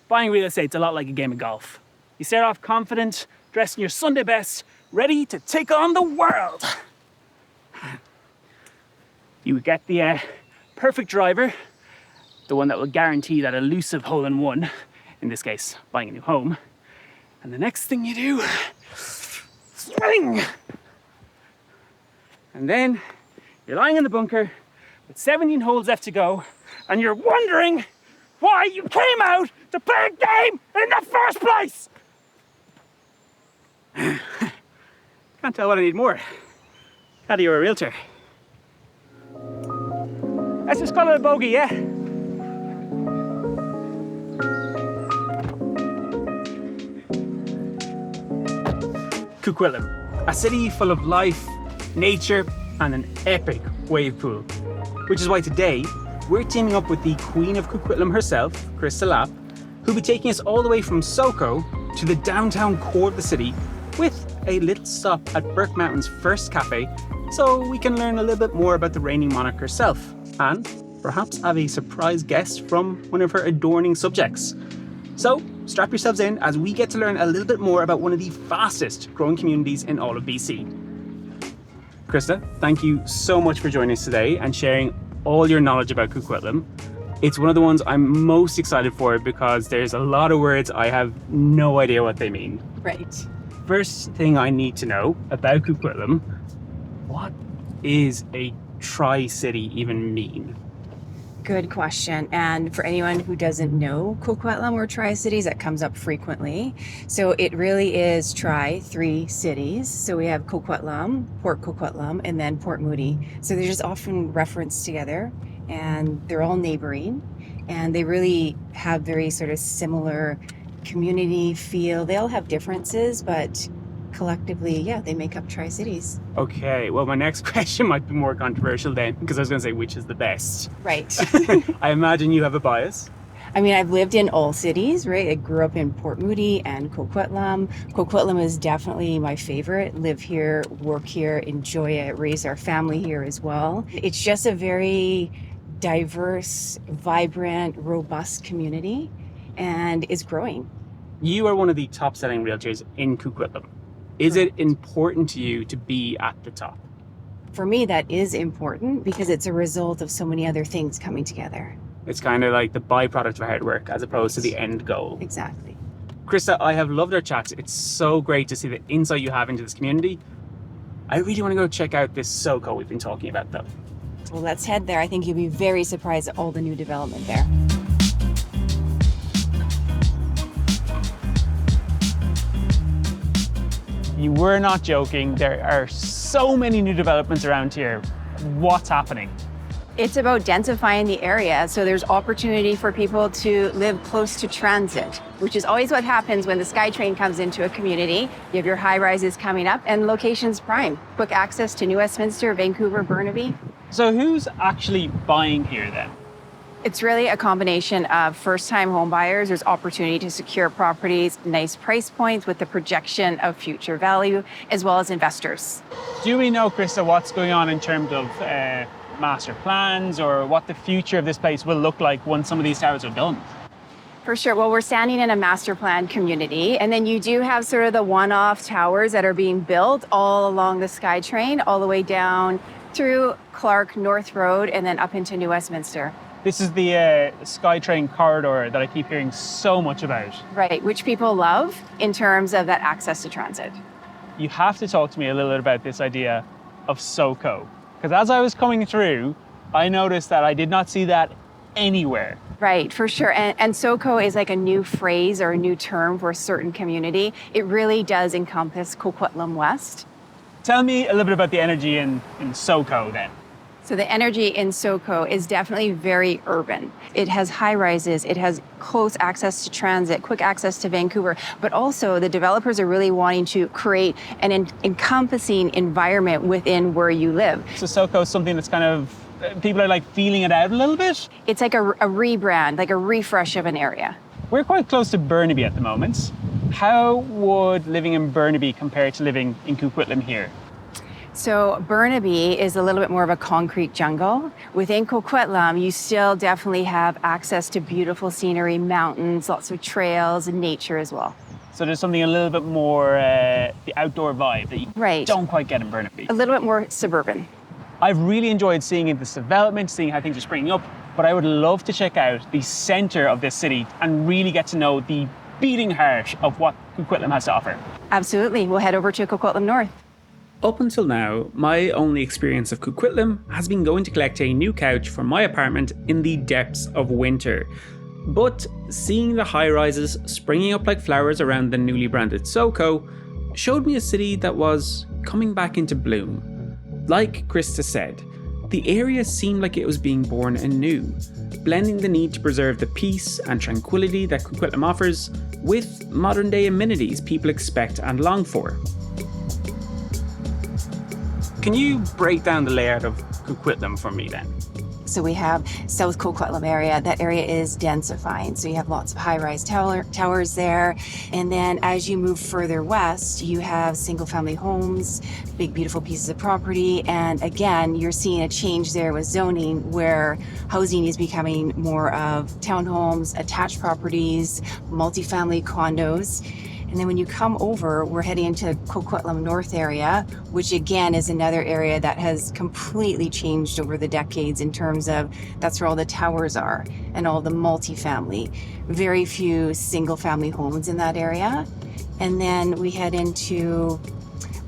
Buying real estate's a lot like a game of golf. You start off confident, dressed in your Sunday best, ready to take on the world. You get the perfect driver, the one that will guarantee that elusive hole-in-one, in this case, buying a new home. And the next thing you do, swing! And then you're lying in the bunker with 17 holes left to go, and you're wondering why you came out to play a game in the first place! Can't tell what I need more. How do you a realtor? Let's just call it a bogey, yeah? Coquitlam, a city full of life, nature, and an epic wave pool. Which is why today, we're teaming up with the Queen of Coquitlam herself, Krista Lapp, who'll be taking us all the way from SOCO to the downtown core of the city with a little stop at Burke Mountain's first cafe, so we can learn a little bit more about the reigning monarch herself, and perhaps have a surprise guest from one of her adorning subjects. So strap yourselves in as we get to learn a little bit more about one of the fastest growing communities in all of BC. Krista, thank you so much for joining us today and sharing all your knowledge about Coquitlam. It's one of the ones I'm most excited for because there's a lot of words I have no idea what they mean. Right. First thing I need to know about Coquitlam, what is a tri-city even mean? Good question. And for anyone who doesn't know Coquitlam or Tri-Cities, that comes up frequently. So it really is three cities. So we have Coquitlam, Port Coquitlam, and then Port Moody. So they're just often referenced together and they're all neighboring and they really have very sort of similar community feel. They all have differences, but collectively, yeah, they make up Tri-Cities. Okay, well, my next question might be more controversial then, because I was going to say which is the best. Right. I imagine you have a bias. I mean, I've lived in all cities, right? I grew up in Port Moody and Coquitlam. Coquitlam is definitely my favorite. Live here, work here, enjoy it, raise our family here as well. It's just a very diverse, vibrant, robust community, and is growing. You are one of the top-selling realtors in Coquitlam. Is it important to you to be at the top? For me, that is important because it's a result of so many other things coming together. It's kind of like the byproduct of hard work as opposed to the end goal. Exactly. Krista, I have loved our chats. It's so great to see the insight you have into this community. I really want to go check out this SOCO we've been talking about though. Well, let's head there. I think you'll be very surprised at all the new development there. You were not joking. There are so many new developments around here. What's happening? It's about densifying the area, so there's opportunity for people to live close to transit, which is always what happens when the SkyTrain comes into a community. You have your high rises coming up and locations prime. Quick access to New Westminster, Vancouver, Burnaby. So who's actually buying here then? It's really a combination of first-time home buyers. There's opportunity to secure properties, nice price points with the projection of future value, as well as investors. Do we know, Krista, what's going on in terms of master plans or what the future of this place will look like once some of these towers are done? For sure. Well, we're standing in a master plan community, and then you do have sort of the one-off towers that are being built all along the SkyTrain, all the way down through Clark North Road and then up into New Westminster. This is the SkyTrain corridor that I keep hearing so much about. Right, which people love in terms of that access to transit. You have to talk to me a little bit about this idea of SOCO. Because as I was coming through, I noticed that I did not see that anywhere. Right, for sure. And SOCO is like a new phrase or a new term for a certain community. It really does encompass Coquitlam West. Tell me a little bit about the energy in SOCO then. So the energy in SOCO is definitely very urban. It has high rises, it has close access to transit, quick access to Vancouver, but also the developers are really wanting to create an encompassing environment within where you live. So SOCO is something that's kind of, people are like feeling it out a little bit? It's like a rebrand, like a refresh of an area. We're quite close to Burnaby at the moment. How would living in Burnaby compare to living in Coquitlam here? So Burnaby is a little bit more of a concrete jungle. Within Coquitlam, you still definitely have access to beautiful scenery, mountains, lots of trails, and nature as well. So there's something a little bit more the outdoor vibe that you Right. don't quite get in Burnaby. A little bit more suburban. I've really enjoyed seeing this development, seeing how things are springing up, but I would love to check out the center of this city and really get to know the beating heart of what Coquitlam has to offer. Absolutely. We'll head over to Coquitlam North. Up until now, my only experience of Coquitlam has been going to collect a new couch for my apartment in the depths of winter. But seeing the high-rises springing up like flowers around the newly branded SOCO showed me a city that was coming back into bloom. Like Krista said, the area seemed like it was being born anew, blending the need to preserve the peace and tranquility that Coquitlam offers with modern-day amenities people expect and long for. Can you break down the layout of Coquitlam for me then? So we have South Coquitlam area. That area is densifying. So you have lots of high-rise towers there. And then as you move further west, you have single-family homes, big, beautiful pieces of property. And again, you're seeing a change there with zoning where housing is becoming more of townhomes, attached properties, multifamily condos. And then when you come over, we're heading into Coquitlam North area, which again is another area that has completely changed over the decades in terms of that's where all the towers are and all the multifamily. Very few single family homes in that area. And then we head into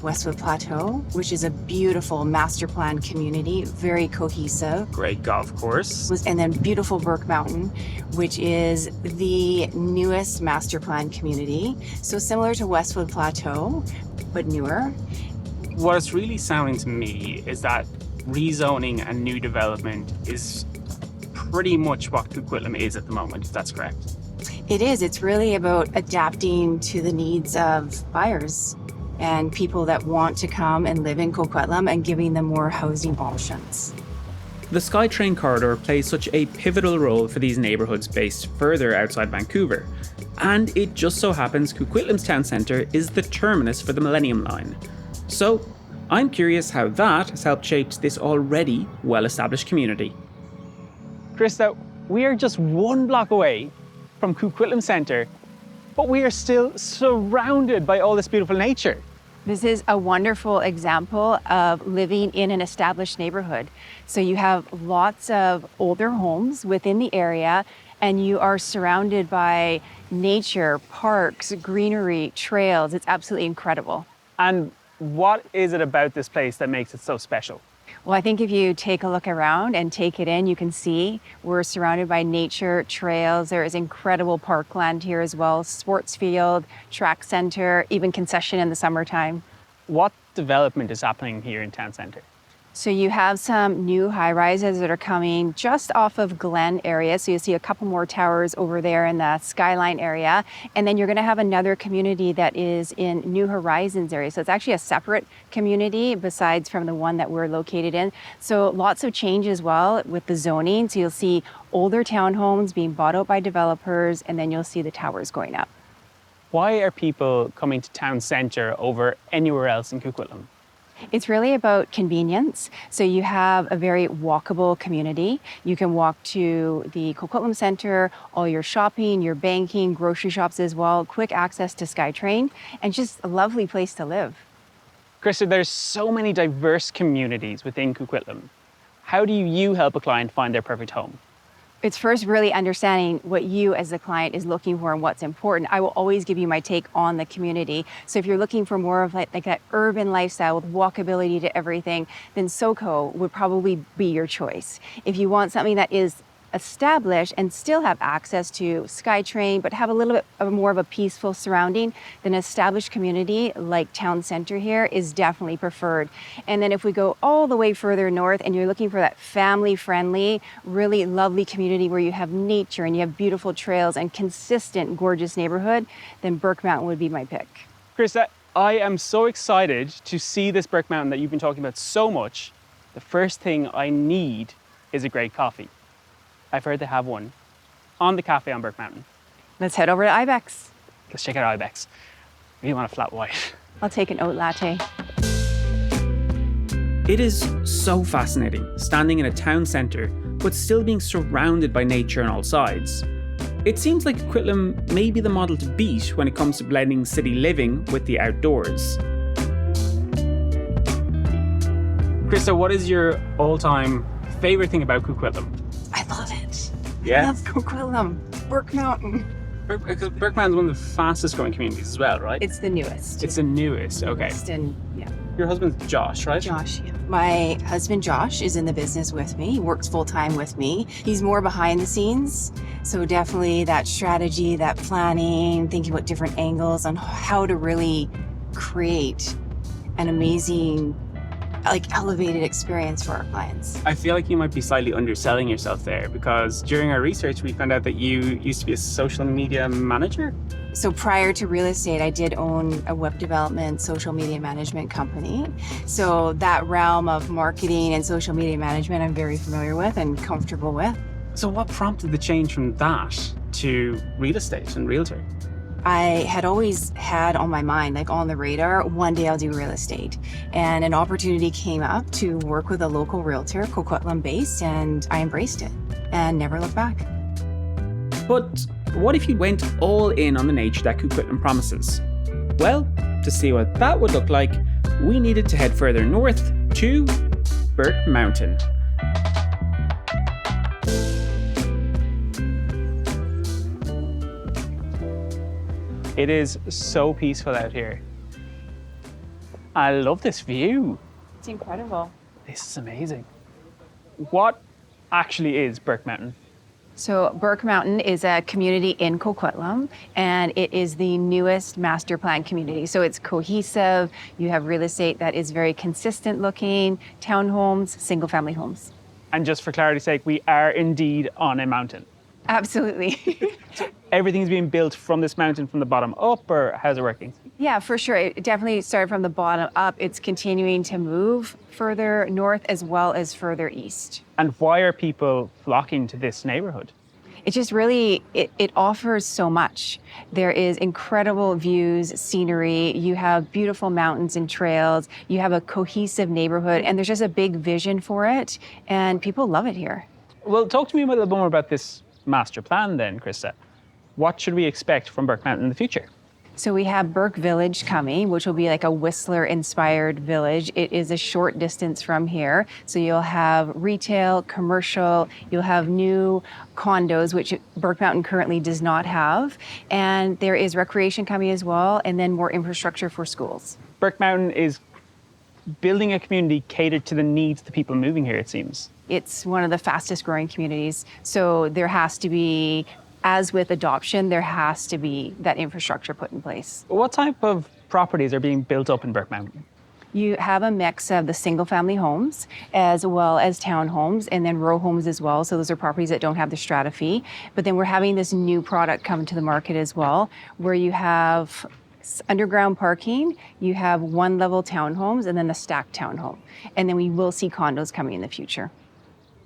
Westwood Plateau, which is a beautiful master plan community, very cohesive. Great golf course. And then beautiful Burke Mountain, which is the newest master plan community. So similar to Westwood Plateau, but newer. What it's really sounding to me is that rezoning and new development is pretty much what Coquitlam is at the moment, if that's correct. It is. It's really about adapting to the needs of buyers and people that want to come and live in Coquitlam and giving them more housing options. The SkyTrain corridor plays such a pivotal role for these neighbourhoods based further outside Vancouver. And it just so happens Coquitlam's town centre is the terminus for the Millennium Line. So I'm curious how that has helped shape this already well-established community. Krista, we are just one block away from Coquitlam Centre, but we are still surrounded by all this beautiful nature. This is a wonderful example of living in an established neighborhood. So you have lots of older homes within the area, and you are surrounded by nature, parks, greenery, trails. It's absolutely incredible. And what is it about this place that makes it so special? Well, I think if you take a look around and take it in, you can see we're surrounded by nature, trails. There is incredible parkland here as well, sports field, track center, even concession in the summertime. What development is happening here in town centre? So you have some new high-rises that are coming just off of Glen area. So you see a couple more towers over there in the Skyline area. And then you're going to have another community that is in New Horizons area. So it's actually a separate community besides from the one that we're located in. So lots of change as well with the zoning. So you'll see older townhomes being bought out by developers, and then you'll see the towers going up. Why are people coming to town centre over anywhere else in Coquitlam? It's really about convenience. So you have a very walkable community. You can walk to the Coquitlam Centre, all your shopping, your banking, grocery shops as well, quick access to SkyTrain, and just a lovely place to live. Krista, there's so many diverse communities within Coquitlam. How do you help a client find their perfect home? It's first really understanding what you as the client is looking for and what's important. I will always give you my take on the community. So if you're looking for more of like that urban lifestyle with walkability to everything, then SOCO would probably be your choice. If you want something that is established and still have access to SkyTrain, but have a little bit of more of a peaceful surrounding, then an established community like Town Centre here is definitely preferred. And then if we go all the way further north and you're looking for that family-friendly, really lovely community where you have nature and you have beautiful trails and consistent, gorgeous neighborhood, then Burke Mountain would be my pick. Krista, I am so excited to see this Burke Mountain that you've been talking about so much. The first thing I need is a great coffee. I've heard they have one on the cafe on Burke Mountain. Let's head over to Ibex. Let's check out Ibex. I really want a flat white. I'll take an oat latte. It is so fascinating, standing in a town centre, but still being surrounded by nature on all sides. It seems like Coquitlam may be the model to beat when it comes to blending city living with the outdoors. Krista, what is your all-time favourite thing about Coquitlam? I love it. Yeah? I love Coquitlam. Burke Mountain. Because Burke Mountain is one of the fastest growing communities as well, right? It's the newest. It's the newest, okay. Yeah. Your husband's Josh, right? Josh, yeah. My husband Josh is in the business with me. He works full time with me. He's more behind the scenes. So definitely that strategy, that planning, thinking about different angles on how to really create an amazing, elevated experience for our clients. I feel like you might be slightly underselling yourself there, because during our research we found out that you used to be a social media manager. So prior to real estate, I did own a web development, social media management company. So that realm of marketing and social media management, I'm very familiar with and comfortable with. So what prompted the change from that to real estate and Realtor? I had always had on my mind, on the radar, one day I'll do real estate. And an opportunity came up to work with a local realtor, Coquitlam based, and I embraced it and never looked back. But what if you went all in on the nature that Coquitlam promises? Well, to see what that would look like, we needed to head further north to Burke Mountain. It is so peaceful out here. I love this view. It's incredible. This is amazing. What actually is Burke Mountain? So Burke Mountain is a community in Coquitlam, and it is the newest master plan community. So it's cohesive. You have real estate that is very consistent looking, townhomes, single family homes. And just for clarity's sake, we are indeed on a mountain. Absolutely. Everything's being built from this mountain from the bottom up, or how's it working? Yeah, for sure. It definitely started from the bottom up. It's continuing to move further north as well as further east. And why are people flocking to this neighborhood? It just really, it offers so much. There is incredible views, scenery, you have beautiful mountains and trails, you have a cohesive neighborhood, and there's just a big vision for it, and people love it here. Well, talk to me a little more about this master plan then, Krista. What should we expect from Burke Mountain in the future? So we have Burke Village coming, which will be like a Whistler-inspired village. It is a short distance from here. So you'll have retail, commercial, you'll have new condos, which Burke Mountain currently does not have. And there is recreation coming as well, and then more infrastructure for schools. Burke Mountain is building a community catered to the needs of the people moving here, it seems. It's one of the fastest growing communities. So there has to be, as with adoption, there has to be that infrastructure put in place. What type of properties are being built up in Burke Mountain? You have a mix of the single family homes as well as townhomes, and then row homes as well. So those are properties that don't have the strata fee. But then we're having this new product come to the market as well, where you have underground parking, you have one level townhomes, and then the stacked townhome. And then we will see condos coming in the future.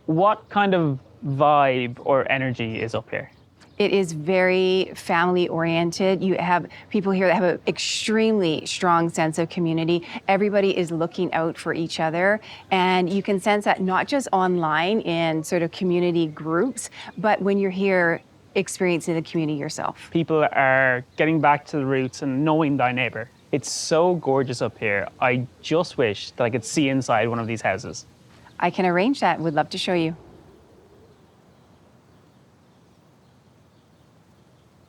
What kind of vibe or energy is up here? It is very family oriented. You have people here that have an extremely strong sense of community. Everybody is looking out for each other. And you can sense that not just online in sort of community groups, but when you're here experiencing the community yourself. People are getting back to the roots and knowing thy neighbour. It's so gorgeous up here. I just wish that I could see inside one of these houses. I can arrange that. Would love to show you.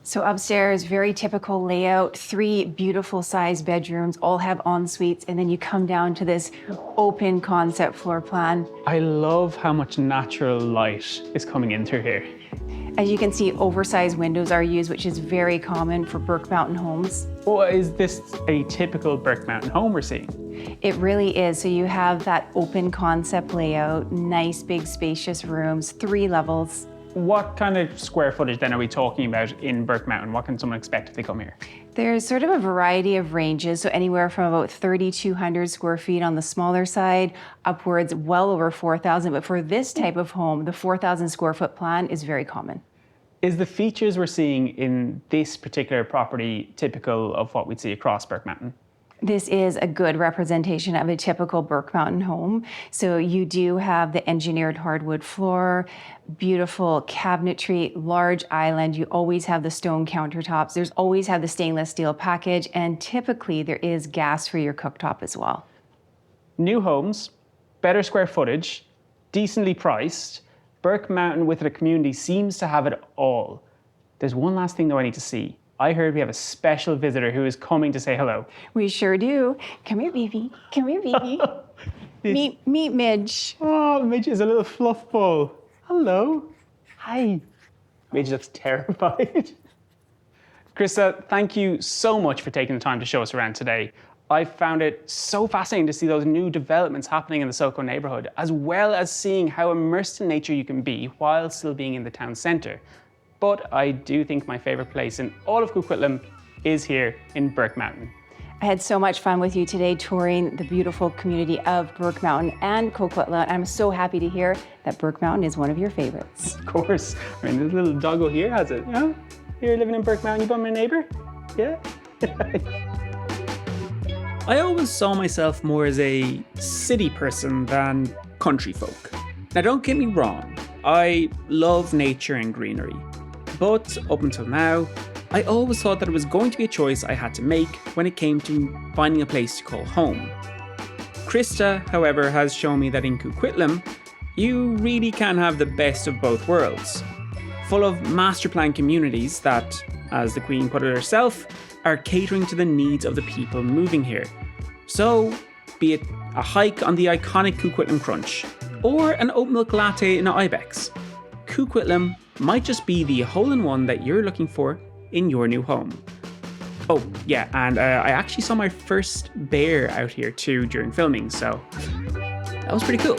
So upstairs, very typical layout, 3 beautiful sized bedrooms, all have en suites, and then you come down to this open concept floor plan. I love how much natural light is coming in through here. As you can see, oversized windows are used, which is very common for Burke Mountain homes. Well, is this a typical Burke Mountain home we're seeing? It really is. So you have that open concept layout, nice big spacious rooms, 3 levels. What kind of square footage then are we talking about in Burke Mountain? What can someone expect if they come here? There's sort of a variety of ranges, so anywhere from about 3,200 square feet on the smaller side, upwards well over 4,000. But for this type of home, the 4,000 square foot plan is very common. Is the features we're seeing in this particular property typical of what we'd see across Burke Mountain? This is a good representation of a typical Burke Mountain home. So you do have the engineered hardwood floor, beautiful cabinetry, large island. You always have the stone countertops. There's always have the stainless steel package, and typically there is gas for your cooktop as well. New homes, better square footage, decently priced. Burke Mountain with the community seems to have it all. There's one last thing though I need to see. I heard we have a special visitor who is coming to say hello. We sure do. Come here, baby. Come here, baby. meet Midge. Oh, Midge is a little fluff ball. Hello. Hi. Midge looks terrified. Krista, thank you so much for taking the time to show us around today. I found it so fascinating to see those new developments happening in the SOCO neighbourhood, as well as seeing how immersed in nature you can be while still being in the town centre. But I do think my favourite place in all of Coquitlam is here in Burke Mountain. I had so much fun with you today touring the beautiful community of Burke Mountain and Coquitlam. I'm so happy to hear that Burke Mountain is one of your favorites. Of course. I mean, this little doggo here has it, you know? You're living in Burke Mountain, you bummed my neighbour? Yeah? I always saw myself more as a city person than country folk. Now don't get me wrong, I love nature and greenery. But up until now, I always thought that it was going to be a choice I had to make when it came to finding a place to call home. Krista, however, has shown me that in Coquitlam, you really can have the best of both worlds. Full of master plan communities that, as the Queen put it herself, are catering to the needs of the people moving here. So, be it a hike on the iconic Coquitlam Crunch, or an oat milk latte in Ibex, Coquitlam might just be the hole-in-one that you're looking for in your new home. Oh, yeah, and I actually saw my first bear out here too during filming, so that was pretty cool.